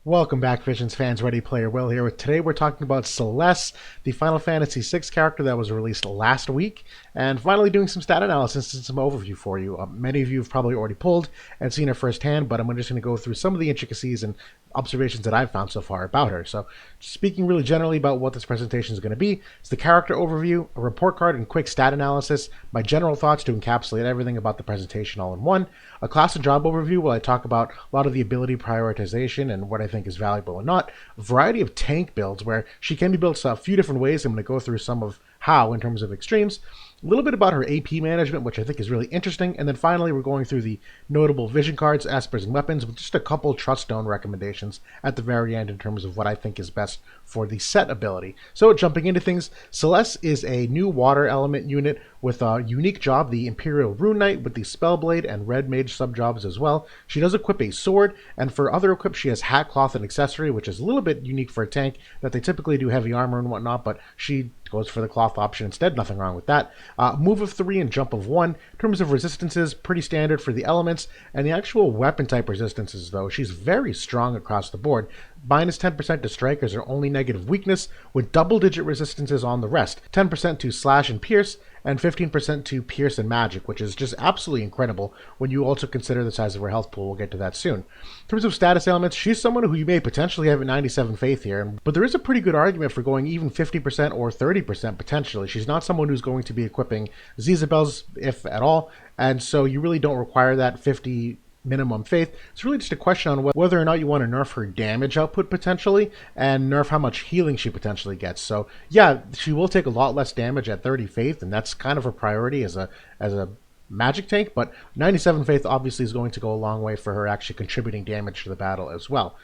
Welcome back, Visions fans. Ready Player Will here. Today we're talking about Celes, the Final Fantasy VI character that was released last week, and finally doing some stat analysis and some overview for you. Many of you have probably already pulled and seen her firsthand, but I'm just going to go through some of the intricacies and observations that I've found so far about her. So, speaking really generally about what this presentation is going to be, it's the character overview, a report card, and quick stat analysis, my general thoughts to encapsulate everything about the presentation all in one, a class and job overview where I talk about a lot of the ability prioritization and what I think is valuable and not, a variety of tank builds where she can be built a few different ways. I'm going to go through some of how in terms of extremes, a little bit about her AP management, which I think is really interesting, and then finally we're going through the notable vision cards, Espers, and weapons with just a couple Truststone recommendations at the very end in terms of what I think is best for the set ability. So jumping into things, Celes is a new water element unit with a unique job, the Imperial Rune Knight with the Spellblade and Red Mage subjobs as well. She does equip a sword, and for other equips she has hat, cloth, and accessory, which is a little bit unique for a tank that they typically do heavy armor and whatnot, but she goes for the cloth option instead. Nothing wrong with that. Move of 3 and jump of 1. In terms of resistances, pretty standard for the elements, and the actual weapon type resistances, though, she's very strong across the board. Minus 10% to strikers are only negative weakness, with double-digit resistances on the rest. 10% to slash and pierce, and 15% to pierce and magic, which is just absolutely incredible when you also consider the size of her health pool. We'll get to that soon. In terms of status elements, she's someone who you may potentially have at 97 faith here, but there is a pretty good argument for going even 50% or 30% potentially. She's not someone who's going to be equipping Zizabels, if at all, and so you really don't require that 50 minimum faith. It's really just a question on whether or not you want to nerf her damage output potentially and nerf how much healing she potentially gets. So yeah, she will take a lot less damage at 30 faith, and that's kind of a priority as a magic tank, but 97 faith obviously is going to go a long way for her actually contributing damage to the battle as well.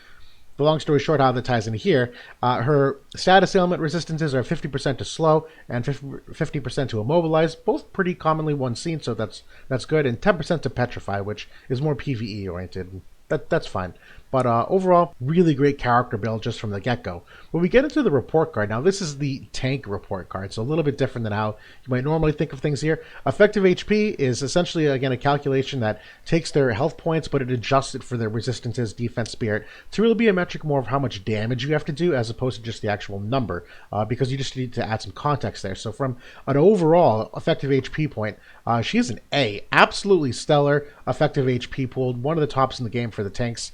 The long story short, how that ties into here, her status ailment resistances are 50% to slow and 50% to immobilize, both pretty commonly one seen, so that's good, and 10% to petrify, which is more PvE oriented. That's fine. But overall, really great character build just from the get-go. When we get into the report card, now this is the tank report card, so a little bit different than how you might normally think of things here. Effective HP is essentially, again, a calculation that takes their health points, but it adjusts it for their resistances, defense, spirit, to really be a metric more of how much damage you have to do as opposed to just the actual number, because you just need to add some context there. So from an overall effective HP point, she is an A. Absolutely stellar effective HP pool, one of the tops in the game for the tanks.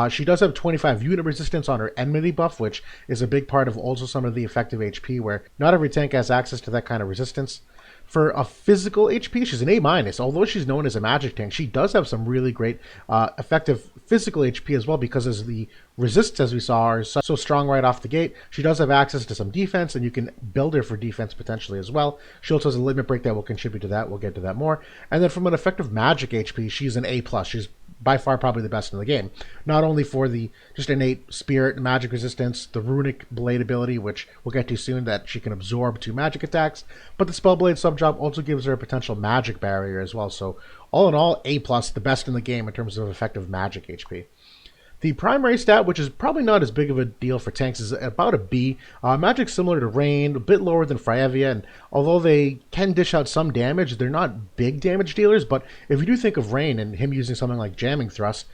She does have 25 unit resistance on her enmity buff, which is a big part of also some of the effective HP, where not every tank has access to that kind of resistance. For a physical HP, she's an A-. Although she's known as a magic tank, she does have some really great effective physical HP as well, because as the resists, as we saw, are so strong right off the gate. She does have access to some defense, and you can build her for defense potentially as well. She also has a limit break that will contribute to that. We'll get to that more. And then from an effective magic HP, she's an A+. She's by far probably the best in the game. Not only for the just innate spirit and magic resistance, the runic blade ability, which we'll get to soon, that she can absorb 2 magic attacks, but the spellblade subjob also gives her a potential magic barrier as well. So all in all, A+, the best in the game in terms of effective magic HP. The primary stat, which is probably not as big of a deal for tanks, is about a B. Magic's similar to Rain, a bit lower than Fryevia, and although they can dish out some damage, they're not big damage dealers. But if you do think of Rain and him using something like Jamming Thrust,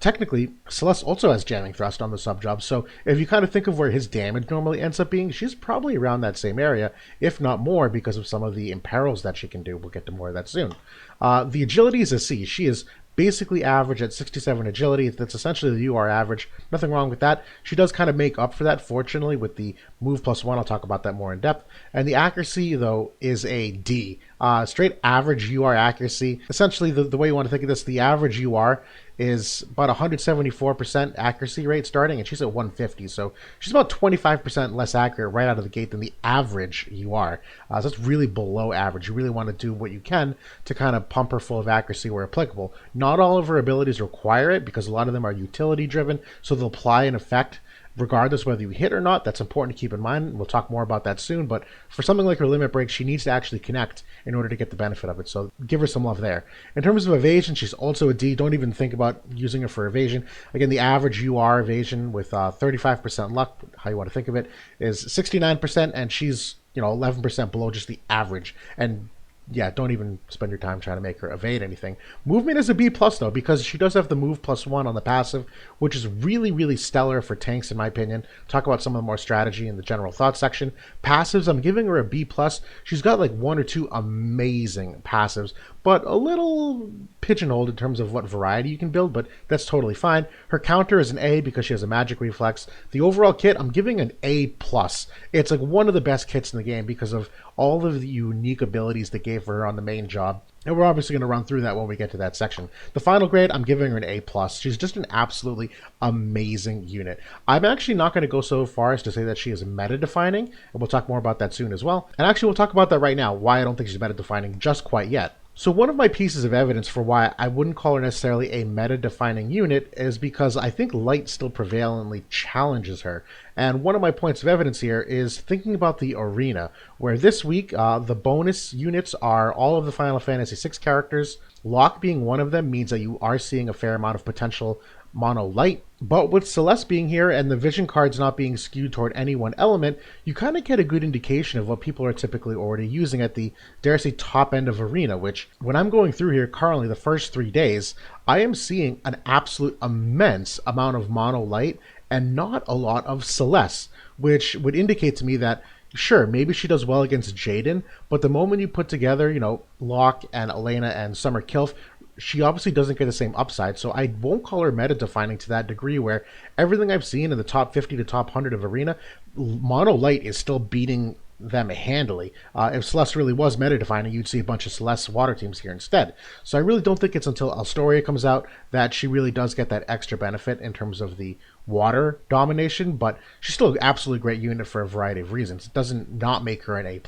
technically, Celes also has Jamming Thrust on the subjob, so if you kind of think of where his damage normally ends up being, she's probably around that same area, if not more, because of some of the imperils that she can do. We'll get to more of that soon. The agility is a C. She is basically average at 67 agility. That's essentially the UR average. Nothing wrong with that. She does kind of make up for that, fortunately, with the move +1. I'll talk about that more in depth. And the accuracy, though, is a D. Straight average UR accuracy. Essentially, the way you want to think of this, the average UR is about 174% accuracy rate starting, and she's at 150, so she's about 25% less accurate right out of the gate than the average UR. So that's really below average. You really want to do what you can to kind of pump her full of accuracy where applicable. Not all of her abilities require it, because a lot of them are utility driven, so they'll apply an effect regardless whether you hit or not. That's important to keep in mind. We'll talk more about that soon, but for something like her limit break, she needs to actually connect in order to get the benefit of it, so give her some love there. In terms of evasion, she's also a D. Don't even think about using her for evasion. Again, the average UR evasion with 35% luck, how you want to think of it, is 69%, and she's 11% below just the average. And yeah, don't even spend your time trying to make her evade anything. Movement is a B plus though, because she does have the move +1 on the passive, which is really, really stellar for tanks in my opinion. Talk about some of the more strategy in the general thoughts section. Passives, I'm giving her a B plus. She's got like one or two amazing passives, but a little pigeonholed in terms of what variety you can build, but that's totally fine. Her counter is an A because she has a magic reflex. The overall kit, I'm giving an A plus. It's like one of the best kits in the game because of all of the unique abilities they gave her on the main job. And we're obviously going to run through that when we get to that section. The final grade, I'm giving her an A+. She's just an absolutely amazing unit. I'm actually not going to go so far as to say that she is meta-defining, and we'll talk more about that soon as well. And actually, we'll talk about that right now, why I don't think she's meta-defining just quite yet. So one of my pieces of evidence for why I wouldn't call her necessarily a meta-defining unit is because I think light still prevalently challenges her. And one of my points of evidence here is thinking about the arena, where this week the bonus units are all of the Final Fantasy VI characters. Locke being one of them means that you are seeing a fair amount of potential mono light. But with Celes being here and the vision cards not being skewed toward any one element, you kind of get a good indication of what people are typically already using at the, dare I say, top end of arena, which when I'm going through here currently the first 3 days, I am seeing an absolute immense amount of mono light and not a lot of Celes, which would indicate to me that sure, maybe she does well against Jaden, but the moment you put together, Locke and Elena and Summer Kilf, she obviously doesn't get the same upside, so I won't call her meta-defining to that degree where everything I've seen in the top 50 to top 100 of Arena, Mono Light is still beating them handily. If Celes really was meta-defining, you'd see a bunch of Celes water teams here instead. So I really don't think it's until Alstoria comes out that she really does get that extra benefit in terms of the water domination, but she's still an absolutely great unit for a variety of reasons. It doesn't not make her an A+.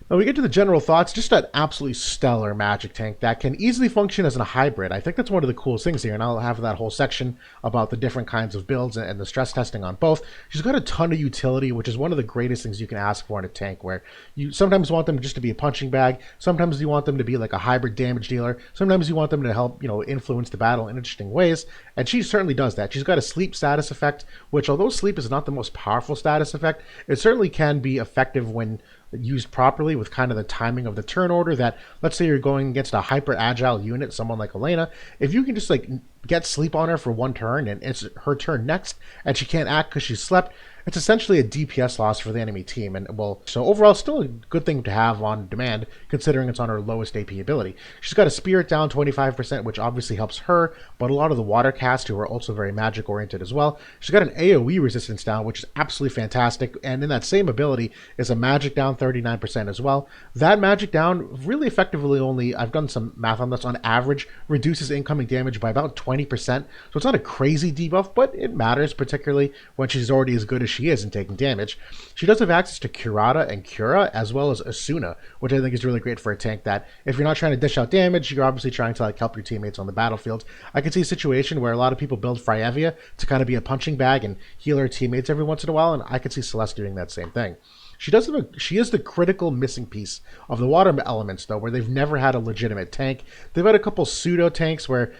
Now we get to the general thoughts, just an absolutely stellar magic tank that can easily function as a hybrid. I think that's one of the coolest things here, and I'll have that whole section about the different kinds of builds and the stress testing on both. She's got a ton of utility, which is one of the greatest things you can ask for in a tank, where you sometimes want them just to be a punching bag, sometimes you want them to be like a hybrid damage dealer, sometimes you want them to help, influence the battle in interesting ways, and she certainly does that. She's got a sleep status effect, which although sleep is not the most powerful status effect, it certainly can be effective when used properly with kind of the timing of the turn order. That let's say you're going against a hyper agile unit, someone like Elena, if you can just like get sleep on her for one turn and it's her turn next and she can't act because she slept, it's essentially a DPS loss for the enemy team. And well, so overall still a good thing to have on demand considering it's on her lowest AP ability. She's got a spirit down 25%, which obviously helps her, but a lot of the water cast who are also very magic oriented as well. She's got an AoE resistance down, which is absolutely fantastic, and in that same ability is a magic down 39% as well. That magic down really effectively only, I've done some math on this, on average reduces incoming damage by about 20%, so it's not a crazy debuff, but it matters, particularly when she's already as good as she is in taking damage. She does have access to Curata and Cura, as well as Asuna, which I think is really great for a tank that if you're not trying to dish out damage, you're obviously trying to like help your teammates on the battlefield. I can see a situation where a lot of people build Fryevia to kind of be a punching bag and heal her teammates every once in a while, and I could see Celes doing that same thing. She is the critical missing piece of the water elements, though, where they've never had a legitimate tank. They've had a couple pseudo tanks where,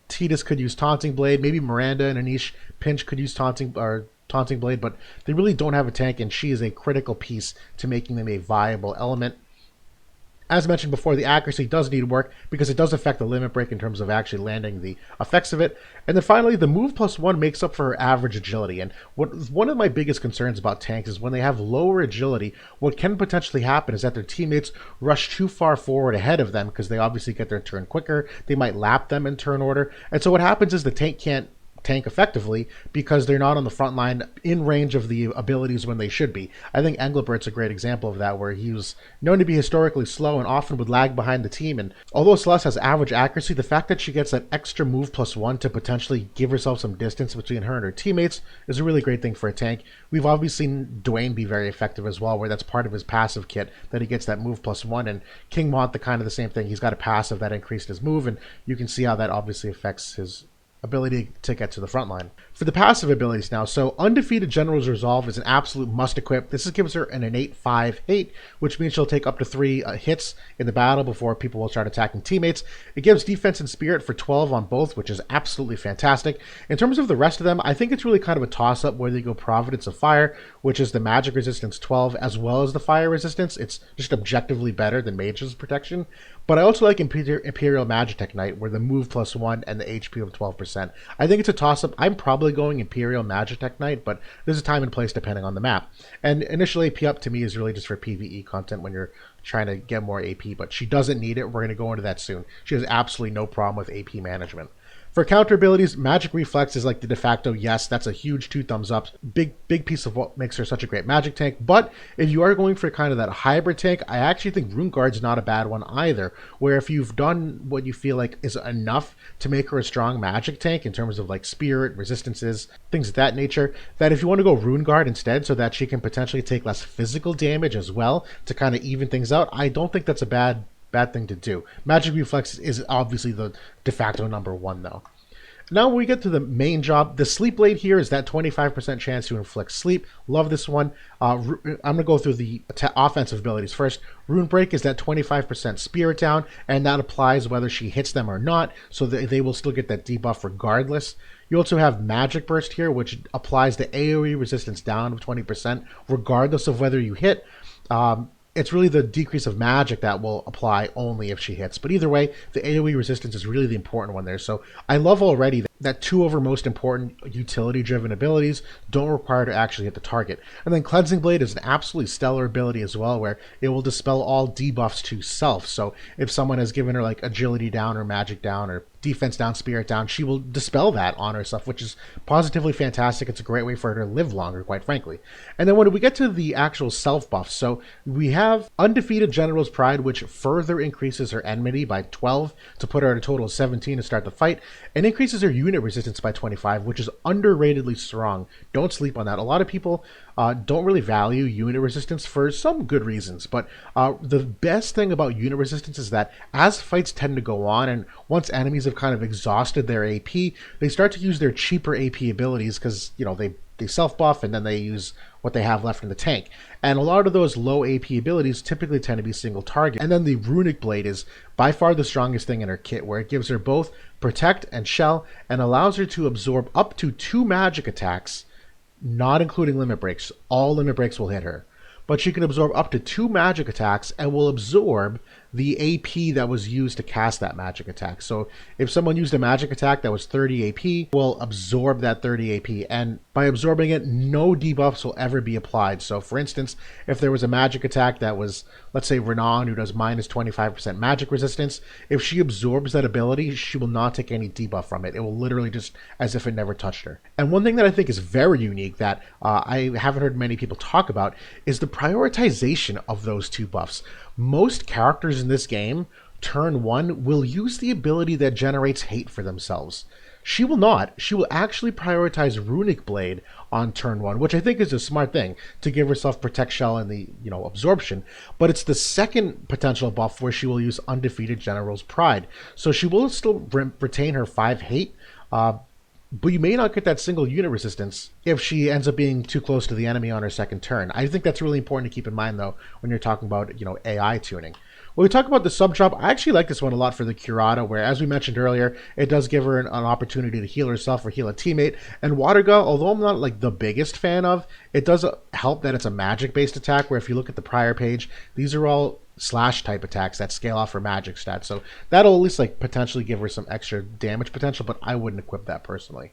Tidus could use Taunting Blade, maybe Miranda and Anish Pinch could use Taunting Blade, but they really don't have a tank, and she is a critical piece to making them a viable element. As mentioned before, the accuracy does need work because it does affect the limit break in terms of actually landing the effects of it. And then finally, the move +1 makes up for her average agility. And one of my biggest concerns about tanks is when they have lower agility, what can potentially happen is that their teammates rush too far forward ahead of them because they obviously get their turn quicker. They might lap them in turn order. And so what happens is the tank can't tank effectively because they're not on the front line in range of the abilities when they should be. I think Englebert's a great example of that, where he was known to be historically slow and often would lag behind the team. And although Celes has average accuracy, the fact that she gets that extra move +1 to potentially give herself some distance between her and her teammates is a really great thing for a tank. We've obviously seen Dwayne be very effective as well, where that's part of his passive kit, that he gets that move +1, and King Mont the kind of the same thing. He's got a passive that increased his move, and you can see how that obviously affects his ability to get to the front line. For the passive abilities now, so Undefeated General's Resolve is an absolute must-equip. This gives her an innate 5 hate, which means she'll take up to 3 hits in the battle before people will start attacking teammates. It gives defense and spirit for 12 on both, which is absolutely fantastic. In terms of the rest of them, I think it's really kind of a toss-up whether you go Providence of Fire, which is the magic resistance 12, as well as the fire resistance. It's just objectively better than Mage's protection. But I also like Imperial Magitech Knight, where the move +1 and the HP of 12%. I think it's a toss-up. I'm probably going Imperial Magitech Knight, but there's a time and place depending on the map. And initial AP up to me is really just for PvE content when you're trying to get more AP, but she doesn't need it. We're going to go into that soon. She has absolutely no problem with AP management. For counter abilities, Magic Reflex is like the de facto yes. That's a huge 2 thumbs up. Big piece of what makes her such a great magic tank. But if you are going for kind of that hybrid tank, I actually think Rune Guard's not a bad one either. Where if you've done what you feel like is enough to make her a strong magic tank in terms of like spirit, resistances, things of that nature, that if you want to go Rune Guard instead so that she can potentially take less physical damage as well to kind of even things out, I don't think that's a bad thing to do. Magic Reflex is obviously the de facto #1 though. Now when we get to the main job, the Sleep Blade here is that 25% chance to inflict sleep. Love this one. I'm going to go through the offensive abilities first. Rune Break is that 25% spirit down, and that applies whether she hits them or not, so that they will still get that debuff regardless. You also have Magic Burst here, which applies the AoE resistance down of 20%, regardless of whether you hit. It's really the decrease of magic that will apply only if she hits. But either way, the AoE resistance is really the important one there. So I love already that 2 over most important utility-driven abilities don't require to actually hit the target. And then Cleansing Blade is an absolutely stellar ability as well, where it will dispel all debuffs to self. So if someone has given her like agility down or magic down or defense down, spirit down, she will dispel that on herself, which is positively fantastic. It's a great way for her to live longer, quite frankly. And then when we get to the actual self buffs, so we have Undefeated General's Pride, which further increases her enmity by 12 to put her at a total of 17 to start the fight, and increases her unit resistance by 25, which is underratedly strong. Don't sleep on that. A lot of people don't really value unit resistance for some good reasons, but the best thing about unit resistance is that as fights tend to go on, and once enemies have kind of exhausted their AP, they start to use their cheaper AP abilities because, you know, they self-buff and then they use what they have left in the tank. And a lot of those low AP abilities typically tend to be single target. And then the Runic Blade is by far the strongest thing in her kit, where it gives her both Protect and Shell and allows her to absorb up to 2 magic attacks, not including limit breaks. All limit breaks will hit her. But she can absorb up to 2 magic attacks and will absorb the AP that was used to cast that magic attack. So if someone used a magic attack that was 30 AP, will absorb that 30 AP, and by absorbing it, no debuffs will ever be applied. So for instance, if there was a magic attack that was, let's say Renan, who does minus 25% magic resistance, if she absorbs that ability, she will not take any debuff from it. It will literally just as if it never touched her. And one thing that I think is very unique that I haven't heard many people talk about is the prioritization of those 2 buffs. Most characters in this game, turn 1, will use the ability that generates hate for themselves. She will not. She will actually prioritize Runic Blade on turn 1, which I think is a smart thing to give herself Protect Shell and the, absorption. But it's the second potential buff where she will use Undefeated General's Pride. So she will still retain her 5 hate, but you may not get that single unit resistance if she ends up being too close to the enemy on her second turn. I think that's really important to keep in mind, though, when you're talking about, AI tuning. When we talk about the sub drop, I actually like this one a lot for the Curata, where, as we mentioned earlier, it does give her an opportunity to heal herself or heal a teammate. And Waterga, although I'm not like the biggest fan of, it does help that it's a magic-based attack, where if you look at the prior page, these are all slash type attacks that scale off her magic stats. So that'll at least like potentially give her some extra damage potential, but I wouldn't equip that personally.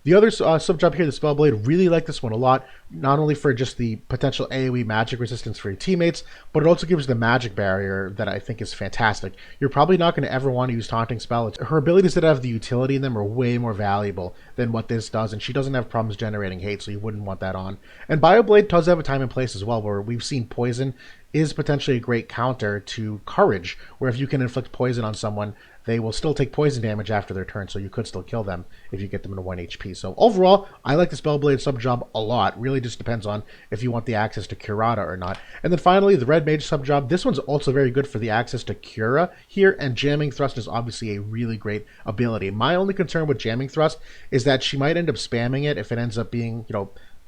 The other sub-job here, the Spellblade, really like this one a lot, not only for just the potential AoE magic resistance for your teammates, but it also gives the magic barrier that I think is fantastic. You're probably not going to ever want to use Taunting Spell. Her abilities that have the utility in them are way more valuable than what this does, and she doesn't have problems generating hate, so you wouldn't want that on. And Bioblade does have a time and place as well, where we've seen Poison is potentially a great counter to Courage, where if you can inflict poison on someone, they will still take poison damage after their turn, so you could still kill them if you get them into 1 HP. So overall, I like the Spellblade sub-job a lot. Really just depends on if you want the access to Curata or not. And then finally, the Red Mage sub-job. This one's also very good for the access to Cura here, and Jamming Thrust is obviously a really great ability. My only concern with Jamming Thrust is that she might end up spamming it if it ends up being,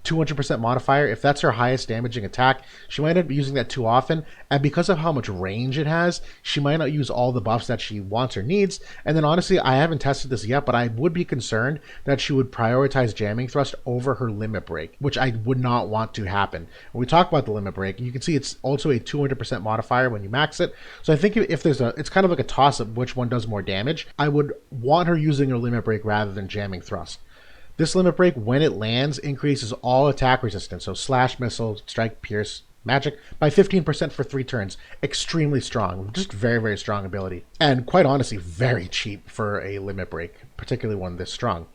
200% modifier. If that's her highest damaging attack, she might end up using that too often, and because of how much range it has, she might not use all the buffs that she wants or needs. And then honestly, I haven't tested this yet, but I would be concerned that she would prioritize Jamming Thrust over her Limit Break, which I would not want to happen. When we talk about the Limit Break, you can see it's also a 200% modifier when you max it. So I think if there's it's kind of like a toss-up which one does more damage. I would want her using her Limit Break rather than Jamming Thrust. This Limit Break, when it lands, increases all attack resistance, so slash, missile, strike, pierce, magic, by 15% for 3 turns. Extremely strong. Just very, very strong ability. And quite honestly, very cheap for a Limit Break, particularly one this strong.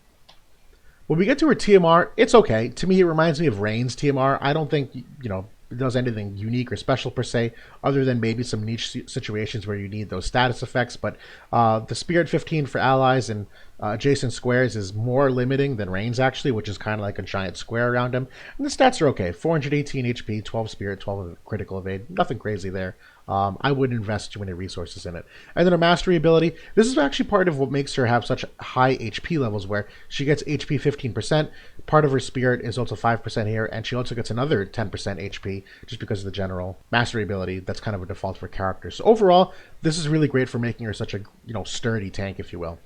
When we get to her TMR, it's okay. To me, it reminds me of Rain's TMR. I don't think, it does anything unique or special per se, other than maybe some niche situations where you need those status effects. But the Spirit 15 for allies and adjacent squares is more limiting than Rain's actually, which is kind of like a giant square around him. And the stats are okay. 418 HP, 12 Spirit, 12 critical evade. Nothing crazy there. I wouldn't invest too many resources in it. And then her mastery ability. This is actually part of what makes her have such high HP levels, where she gets HP 15%. Part of her spirit is also 5% here, and she also gets another 10% HP just because of the general mastery ability. That's kind of a default for characters. So overall, this is really great for making her such a sturdy tank, if you will.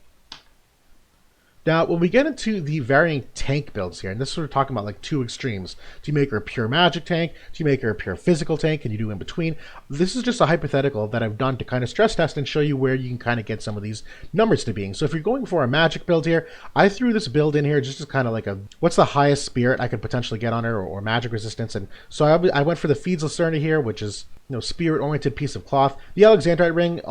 Now, when we get into the varying tank builds here, and this is what we're talking about, like 2 extremes. Do you make her a pure magic tank? Do you make her a pure physical tank? Can you do in between? This is just a hypothetical that I've done to kind of stress test and show you where you can kind of get some of these numbers to being. So if you're going for a magic build here, I threw this build in here just as kind of like what's the highest spirit I could potentially get on her, or magic resistance. And so I went for the Feeds Lucerna here, which is spirit-oriented piece of cloth. The Alexandrite ring,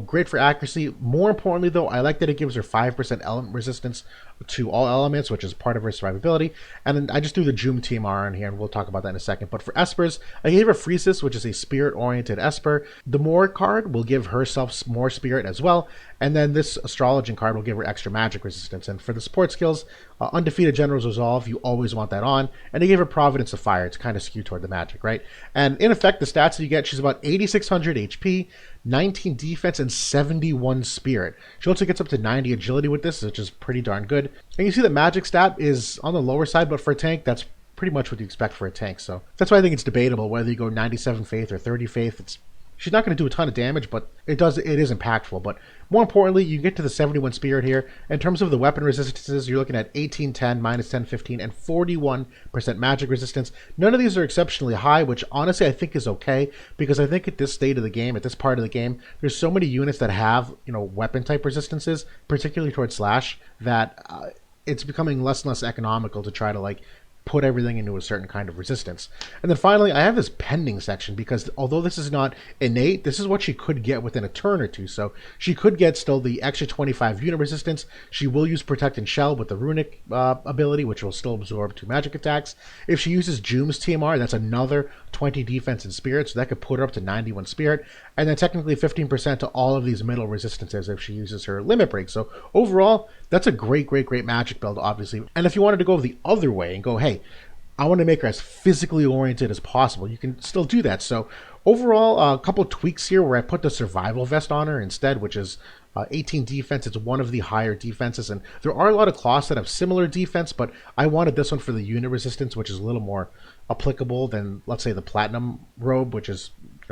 great for accuracy. More importantly, though, I like that it gives her 5% element resistance to all elements, which is part of her survivability. And then I just threw the Joom TMR in here, and we'll talk about that in a second. But for Espers, I gave her Phresis, which is a spirit-oriented Esper. The More card will give herself more spirit as well. And then this Astrologing card will give her extra magic resistance. And for the support skills, Undefeated General's Resolve, you always want that on. And I gave her Providence of Fire to kind of skew toward the magic, right? And in effect, the stats that you get, she's about 8,600 HP, 19 defense, and 71 spirit. She also gets up to 90 agility with this, which is pretty darn good. And you see that magic stat is on the lower side, but for a tank, that's pretty much what you expect for a tank. So that's why I think it's debatable whether you go 97 faith or 30 faith. She's not going to do a ton of damage, but it is impactful. But more importantly, you get to the 71 spirit here. In terms of the weapon resistances, you're looking at 18, 10, minus 10, 15, and 41% magic resistance. None of these are exceptionally high, which honestly I think is okay, because I think at this state of the game, at this part of the game, there's so many units that have weapon type resistances, particularly towards slash, that it's becoming less and less economical to try to put everything into a certain kind of resistance. And then finally, I have this pending section, because although this is not innate, this is what she could get within a turn or two. So she could get still the extra 25 unit resistance. She will use Protect and Shell with the Runic ability, which will still absorb 2 magic attacks. If she uses Joom's TMR, that's another 20 defense and spirit, so that could put her up to 91 spirit. And then technically 15% to all of these middle resistances if she uses her Limit Break. So overall, that's a great, great, great magic build, obviously. And if you wanted to go the other way and go, hey, I want to make her as physically oriented as possible, you can still do that. So overall, a couple of tweaks here where I put the Survival Vest on her instead, which is 18 defense. It's one of the higher defenses, and there are a lot of cloths that have similar defense, but I wanted this one for the unit resistance, which is a little more applicable than, let's say, the Platinum Robe, which is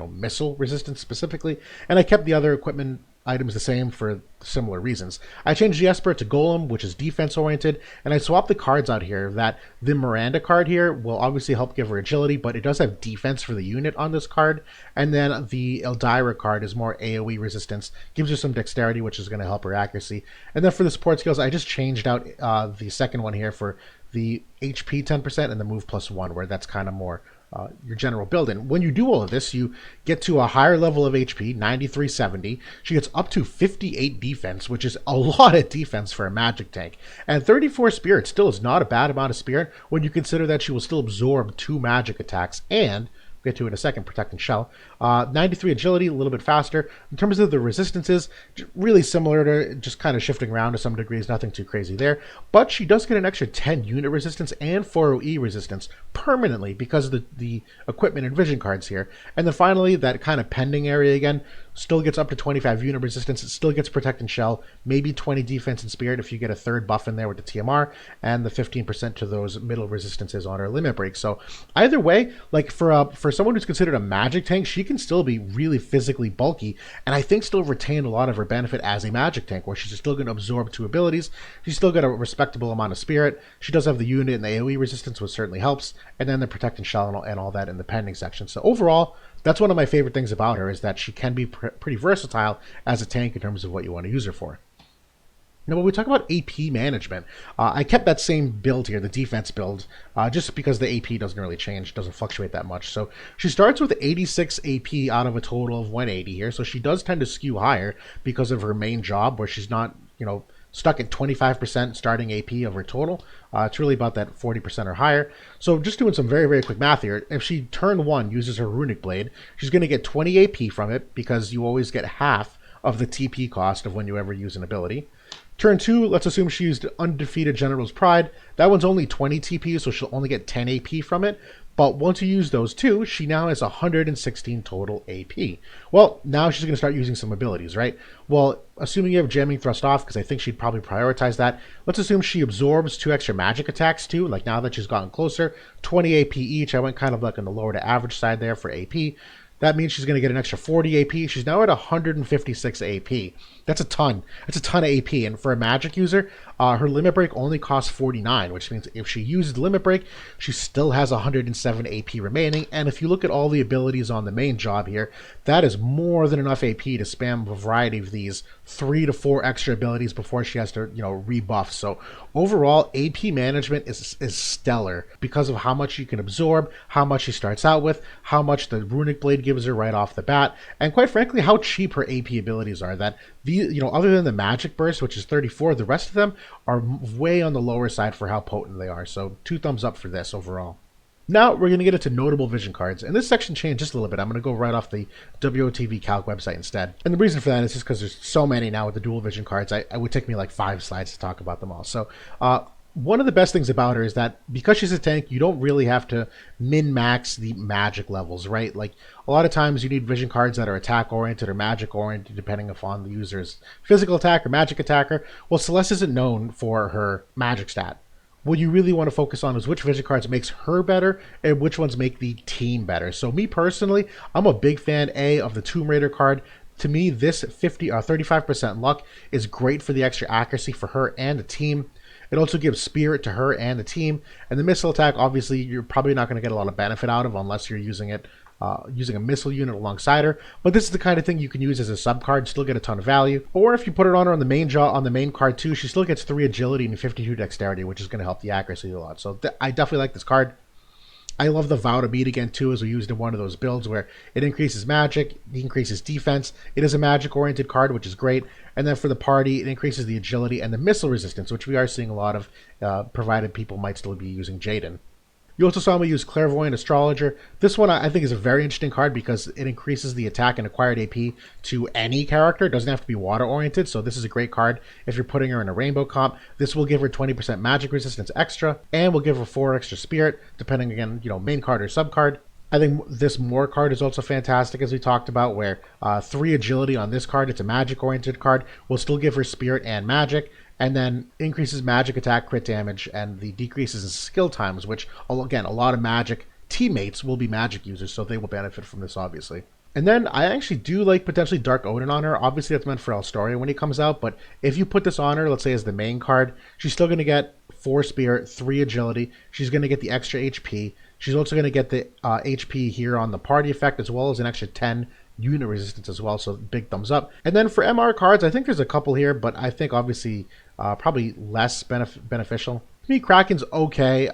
missile resistance specifically. And I kept the other equipment items the same for similar reasons. I changed the Esper to Golem, which is defense oriented, and I swapped the cards out here. That the Miranda card here will obviously help give her agility, but it does have defense for the unit on this card. And then the Eldyra card is more AoE resistance, gives her some dexterity, which is going to help her accuracy. And then for the support skills, I just changed out the second one here for the HP 10% and the move +1, where that's kind of more your general build. And when you do all of this, you get to a higher level of HP, 9370. She gets up to 58 defense, which is a lot of defense for a magic tank. And 34 spirit still is not a bad amount of spirit when you consider that she will still absorb 2 magic attacks and get to in a second, Protect and Shell. 93 agility, a little bit faster. In terms of the resistances, really similar to just kind of shifting around to some degrees, nothing too crazy there. But she does get an extra 10 unit resistance and 4OE resistance permanently because of the equipment and vision cards here. And then finally, that kind of pending area again, still gets up to 25 unit resistance. It still gets Protect and Shell, maybe 20 defense and Spirit if you get a third buff in there with the TMR, and the 15% to those middle resistances on her limit break. So either way, like for someone who's considered a magic tank, she can still be really physically bulky, and I think still retain a lot of her benefit as a magic tank, where she's still going to absorb 2 abilities. She's still got a respectable amount of Spirit. She does have the unit and the AoE resistance, which certainly helps, and then the Protect and Shell and all that in the pending section. So overall, that's one of my favorite things about her, is that she can be pretty versatile as a tank in terms of what you want to use her for. Now, when we talk about AP management, I kept that same build here, the defense build, just because the AP doesn't really change, doesn't fluctuate that much. So she starts with 86 AP out of a total of 180 here. So she does tend to skew higher because of her main job, where she's not, stuck at 25% starting AP of her total. It's really about that 40% or higher. So just doing some very, very quick math here, if she turn 1 uses her Runic Blade, she's going to get 20 AP from it, because you always get half of the TP cost of when you ever use an ability. Turn 2, let's assume she used Undefeated General's Pride. That one's only 20 TP, so she'll only get 10 AP from it. But once you use those 2, she now has 116 total AP. Well, now she's going to start using some abilities, right? Well, assuming you have Jamming Thrust off, because I think she'd probably prioritize that, let's assume she absorbs 2 extra magic attacks too, like now that she's gotten closer, 20 AP each. I went kind of like on the lower to average side there for AP. That means she's going to get an extra 40 AP. She's now at 156 AP. That's a ton. That's a ton of AP. And for a magic user, her limit break only costs 49, which means if she uses limit break, she still has 107 AP remaining. And if you look at all the abilities on the main job here, that is more than enough AP to spam a variety of these 3 to 4 extra abilities before she has to, rebuff. So overall, AP management is stellar because of how much you can absorb, how much she starts out with, how much the Runic Blade gives her right off the bat, and quite frankly, how cheap her AP abilities are. That other than the Magic Burst, which is 34, the rest of them are way on the lower side for how potent they are. So 2 thumbs up for this overall. Now we're going to get into notable vision cards, and this section changed just a little bit. I'm going to go right off the WOTV Calc website instead. And the reason for that is just because there's so many now with the dual vision cards. It would take me like 5 slides to talk about them all. So one of the best things about her is that because she's a tank, you don't really have to min-max the magic levels, right? Like a lot of times you need vision cards that are attack-oriented or magic-oriented, depending upon the user's physical attack or magic attacker. Well, Celes isn't known for her magic stat. What you really want to focus on is which vision cards makes her better and which ones make the team better. So me personally, I'm a big fan, of the Tomb Raider card. To me, this 35% luck is great for the extra accuracy for her and the team. It also gives Spirit to her and the team. And the missile attack, obviously, you're probably not going to get a lot of benefit out of unless you're using it, using a missile unit alongside her. But this is the kind of thing you can use as a sub card, still get a ton of value. Or if you put it on her on the main on the main card too, she still gets 3 agility and 52 dexterity, which is going to help the accuracy a lot. So I definitely like this card. I love the Vow to Meet again too, as we used in one of those builds where it increases magic, it increases defense. It is a magic-oriented card, which is great. And then for the party, it increases the agility and the missile resistance, which we are seeing a lot of, provided people might still be using Jaden. You also saw me use Clairvoyant Astrologer. This one I think is a very interesting card because it increases the attack and acquired AP to any character. It doesn't have to be water-oriented, so this is a great card if you're putting her in a rainbow comp. This will give her 20% magic resistance extra, and will give her 4 extra spirit, depending, again, main card or sub card. I think this More card is also fantastic, as we talked about, where 3 agility on this card, it's a magic-oriented card, will still give her spirit and magic, and then increases magic attack, crit damage, and the decreases in skill times, which, again, a lot of magic teammates will be magic users, so they will benefit from this, obviously. And then I actually do like potentially Dark Odin on her. Obviously, that's meant for Elstoria when he comes out, but if you put this on her, let's say as the main card, she's still going to get 4 spirit, 3 agility. She's going to get the extra HP. She's also going to get the HP here on the party effect, as well as an extra 10 unit resistance as well, so big thumbs up. And then for MR cards, I think there's a couple here, but I think obviously probably less beneficial. To me, Kraken's okay.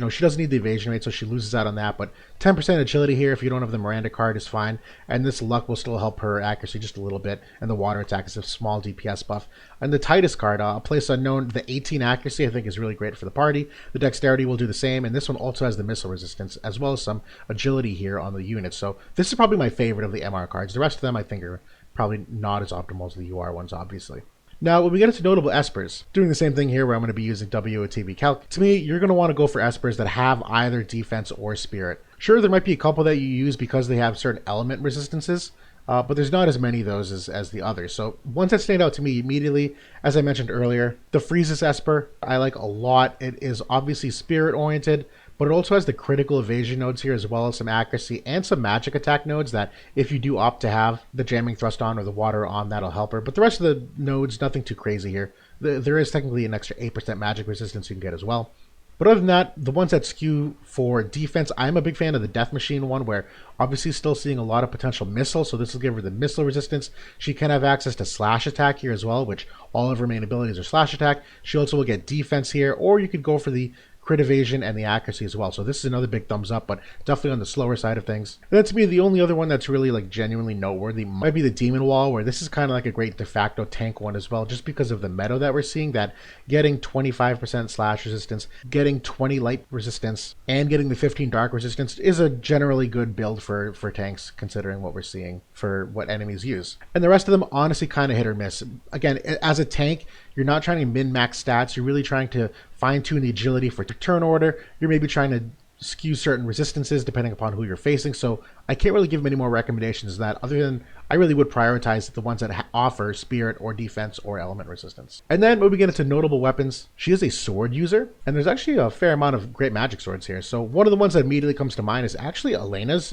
She doesn't need the evasion rate, so she loses out on that. But 10% agility here, if you don't have the Miranda card, is fine. And this luck will still help her accuracy just a little bit. And the water attack is a small DPS buff. And the Titus card, a place unknown, the 18 accuracy, I think is really great for the party. The dexterity will do the same. And this one also has the missile resistance, as well as some agility here on the unit. So this is probably my favorite of the MR cards. The rest of them, I think, are probably not as optimal as the UR ones, obviously. Now, when we get into notable Espers, doing the same thing here where I'm going to be using WOTV Calc, to me, you're going to want to go for Espers that have either defense or spirit. Sure, there might be a couple that you use because they have certain element resistances, but there's not as many of those as the others. So ones that stand out to me immediately, as I mentioned earlier, the Freezes Esper, I like a lot. It is obviously spirit-oriented, but it also has the critical evasion nodes here, as well as some accuracy and some magic attack nodes that if you do opt to have the jamming thrust on or the water on, that'll help her. But the rest of the nodes, nothing too crazy here. There is technically an extra 8% magic resistance you can get as well. But other than that, the ones that skew for defense, I'm a big fan of the Death Machine one, where obviously still seeing a lot of potential missile, so this will give her the missile resistance. She can have access to slash attack here as well, which all of her main abilities are slash attack. She also will get defense here, or you could go for the crit evasion and the accuracy as well. So this is another big thumbs up, but definitely on the slower side of things. And then to me, the only other one that's really like genuinely noteworthy might be the Demon Wall, where this is kind of like a great de facto tank one as well, just because of the meta that we're seeing, that getting 25% slash resistance, getting 20 light resistance, and getting the 15 dark resistance is a generally good build for tanks, considering what we're seeing for what enemies use. And the rest of them honestly kind of hit or miss. Again, as a tank, you're not trying to min-max stats, you're really trying to fine-tune the agility for turn order. You're maybe trying to skew certain resistances depending upon who you're facing. So I can't really give many more recommendations than that, other than I really would prioritize the ones that offer spirit or defense or element resistance. And then when we get into notable weapons, she is a sword user, and there's actually a fair amount of great magic swords here. So one of the ones that immediately comes to mind is actually Elena's.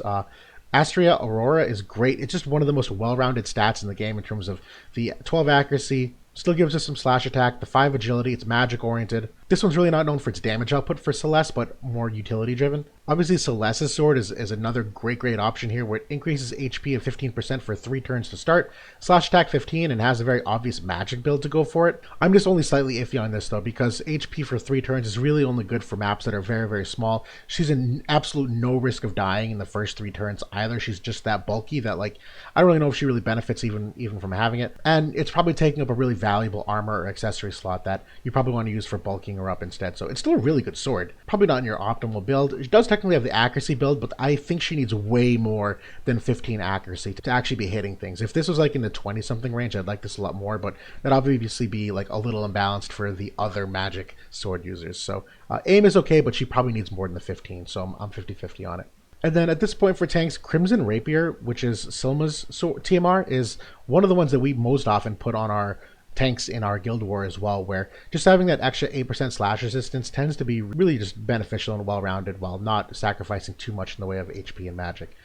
Astria Aurora is great. It's just one of the most well-rounded stats in the game in terms of the 12 accuracy, still gives us some slash attack, the 5 agility, it's magic oriented. This one's really not known for its damage output for Celes, but more utility driven. Obviously Celes's sword is another great option here, where it increases HP of 15% for 3 turns to start, slash attack 15, and has a very obvious magic build to go for it. I'm just only slightly iffy on this though, because HP for 3 turns is really only good for maps that are very small. She's in absolute no risk of dying in the first 3 turns either. She's just that bulky that, like, I don't really know if she really benefits even from having it. And it's probably taking up a really valuable armor or accessory slot that you probably want to use for bulking her up instead. So it's still a really good sword. Probably not in your optimal build. It does technically have the accuracy build, but I think she needs way more than 15 accuracy to actually be hitting things. If this was like in the 20 something range, I'd like this a lot more, but that'd obviously be like a little imbalanced for the other magic sword users. So aim is okay, but she probably needs more than the 15, so I'm 50-50 on it. And then at this point for tanks, Crimson Rapier, which is Silma's TMR, is one of the ones that we most often put on our tanks in our guild war as well, where just having that extra 8% slash resistance tends to be really just beneficial and well-rounded while not sacrificing too much in the way of HP and magic.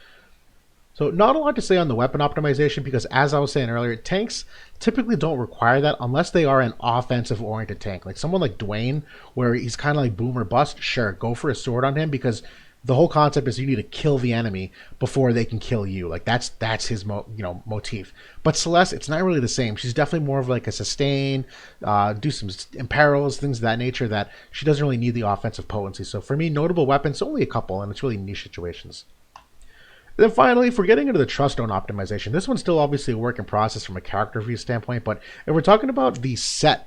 So not a lot to say on the weapon optimization, because as I was saying earlier, tanks typically don't require that unless they are an offensive oriented tank. Like someone like Dwayne, where he's kind of like boom or bust, sure, go for a sword on him, because the whole concept is you need to kill the enemy before they can kill you. Like that's his motif. But Celes, it's not really the same. She's definitely more of like a sustain, do some imperils, things of that nature, that she doesn't really need the offensive potency. So for me, notable weapons, only a couple, and it's really niche situations. And then finally, if we're getting into the Truststone optimization, this one's still obviously a work in process from a character view standpoint, but if we're talking about the set,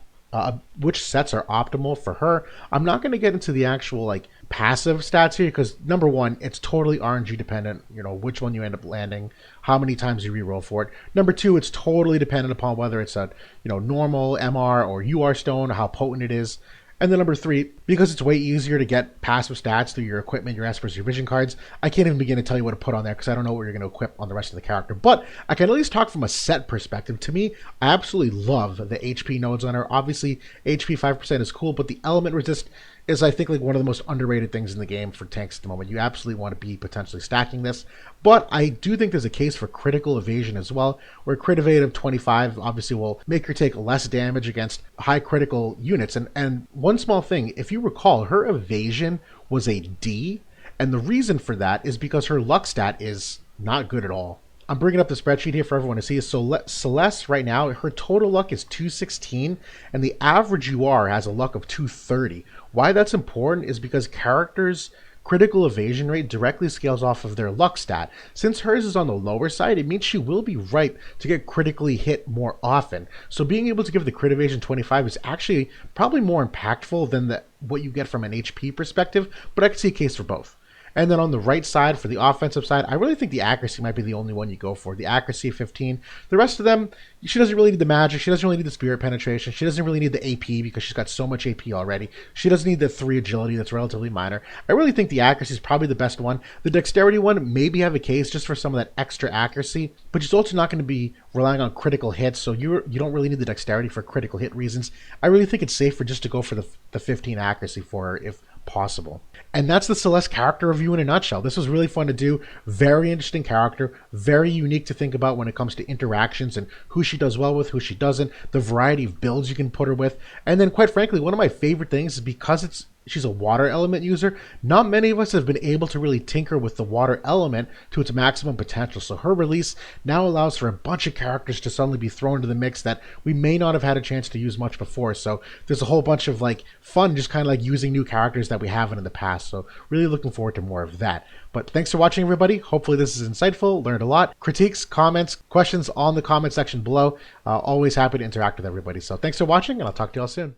which sets are optimal for her, I'm not going to get into the actual like passive stats here, because number one, it's totally RNG dependent, which one you end up landing, how many times you reroll for it. Number two, it's totally dependent upon whether it's a normal MR or UR stone, or how potent it is. And then number three, because it's way easier to get passive stats through your equipment, your Espers, your vision cards, I can't even begin to tell you what to put on there because I don't know what you're going to equip on the rest of the character. But I can at least talk from a set perspective. To me, I absolutely love the HP nodes on her. Obviously, HP 5% is cool, but the element resist is, I think, like one of the most underrated things in the game for tanks at the moment. You absolutely want to be potentially stacking this. But I do think there's a case for critical evasion as well, where crit evade of 25 obviously will make her take less damage against high critical units. And one small thing, if you recall, her evasion was a D, and the reason for that is because her luck stat is not good at all. I'm bringing up the spreadsheet here for everyone to see. So Celes right now, her total luck is 216, and the average UR has a luck of 230. Why that's important is because characters' critical evasion rate directly scales off of their luck stat. Since hers is on the lower side, it means she will be ripe to get critically hit more often. So being able to give the crit evasion 25 is actually probably more impactful than what you get from an HP perspective, but I can see a case for both. And then on the right side, for the offensive side, I really think the accuracy might be the only one you go for. The accuracy of 15. The rest of them, she doesn't really need the magic. She doesn't really need the spirit penetration. She doesn't really need the AP because she's got so much AP already. She doesn't need the 3 agility that's relatively minor. I really think the accuracy is probably the best one. The dexterity one maybe have a case just for some of that extra accuracy, but she's also not going to be relying on critical hits, so you don't really need the dexterity for critical hit reasons. I really think it's safer just to go for the 15 accuracy for her if possible. And that's the Celes character review in a nutshell. This was really fun to do. Very interesting character. Very unique to think about when it comes to interactions and who she does well with, who she doesn't, the variety of builds you can put her with. And then quite frankly, one of my favorite things is because she's a water element user, not many of us have been able to really tinker with the water element to its maximum potential. So her release now allows for a bunch of characters to suddenly be thrown into the mix that we may not have had a chance to use much before. So there's a whole bunch of like fun, just kind of like using new characters that we haven't in the past. So really looking forward to more of that. But thanks for watching, everybody. Hopefully this is insightful, learned a lot. Critiques, comments, questions on the comment section below. Always happy to interact with everybody. So thanks for watching, and I'll talk to you all soon.